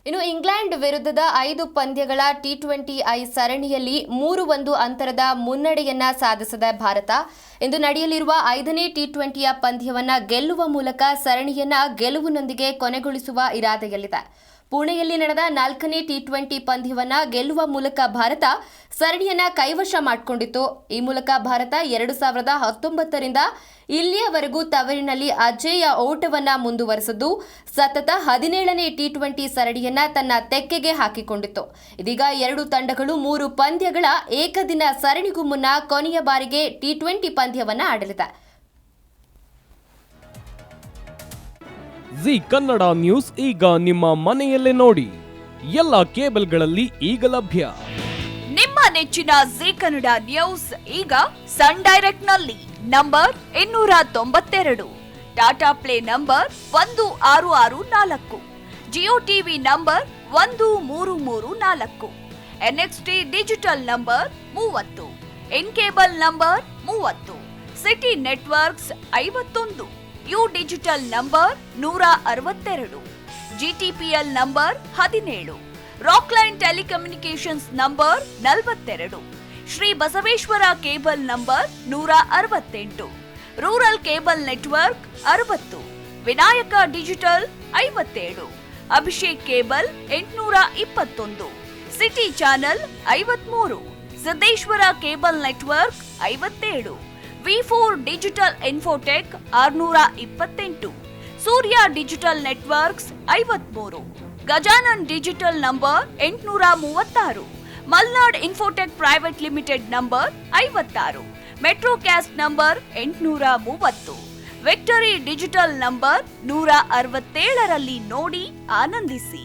ಇನ್ನು ಇಂಗ್ಲೆಂಡ್ ವಿರುದ್ಧದ 5 ಪಂದ್ಯಗಳ ಟಿ20ಐ ಸರಣಿಯಲ್ಲಿ 3-1 ಅಂತರದ ಮುನ್ನಡೆಯನ್ನ ಸಾಧಿಸಿದ ಭಾರತ ಇಂದು ನಡೆಯಲಿರುವ 5ನೇ ಟಿ20ಯ ಪಂದ್ಯವನ್ನ ಗೆಲ್ಲುವ ಮೂಲಕ ಸರಣಿಯನ್ನ ಗೆಲುವಿನೊಂದಿಗೆ ಕೊನೆಗೊಳಿಸುವ ಇರಾದೆಯಲ್ಲಿದೆ. ಪುಣೆಯಲ್ಲಿ ನಡೆದ 4ನೇ ಟಿ20 ಪಂದ್ಯವನ್ನ ಗೆಲ್ಲುವ ಮೂಲಕ ಭಾರತ ಸರಣಿಯನ್ನ ಕೈವಶ ಮಾಡಿಕೊಂಡಿತ್ತು. ಈ ಮೂಲಕ ಭಾರತ 2019ರಿಂದ ಇಲ್ಲಿಯವರೆಗೂ ತವರಿನಲ್ಲಿ ಅಜೇಯ ಓಟವನ್ನ ಮುಂದುವರೆಸಿದ್ದು ಸತತ 17ನೇ ಟಿ20 ಸರಣಿಯನ್ನ ತನ್ನ ತೆಕ್ಕೆಗೆ ಹಾಕಿಕೊಂಡಿತ್ತು. ಇದೀಗ ಎರಡು ತಂಡಗಳು 3 ಪಂದ್ಯಗಳ ಏಕದಿನ ಸರಣಿಗೂ ಮುನ್ನ ಕೊನೆಯ ಬಾರಿಗೆ ಟಿ20 ಪಂದ್ಯವನ್ನ ಆಡಲಿದೆ. ಜಿ ಕನ್ನಡ ನ್ಯೂಸ್ ಈಗ ನಿಮ್ಮ ಮನೆಯಲ್ಲೇ ನೋಡಿ. ಎಲ್ಲ ಕೇಬಲ್ಗಳಲ್ಲಿ ಈಗ ಲಭ್ಯ. ನಿಮ್ಮ ನೆಚ್ಚಿನ ಜಿ ಕನ್ನಡ ನ್ಯೂಸ್ ಈಗ ಸನ್ ಡೈರೆಕ್ಟ್ ನಲ್ಲಿ number 292, Tata Play number 1664, Jio TV number 1334, NXT Digital number 30, N cable number 30, City Networks 51, U Digital number 162, GTPL number 17, Rockline Telecommunications number 42, Shri Basaveshwara cable number 168, rural cable network 60, Vinayaka digital 57, Abhishek cable 821, city channel 53, Siddeshwara cable network 57, ವಿ4 digital infotech 628, Surya digital networks 53, Gajanan digital number 836, Malnad infotech private limited number 56, Metrocast number 830, Victory Digital number 167ರಲ್ಲಿ ನೋಡಿ ಆನಂದಿಸಿ.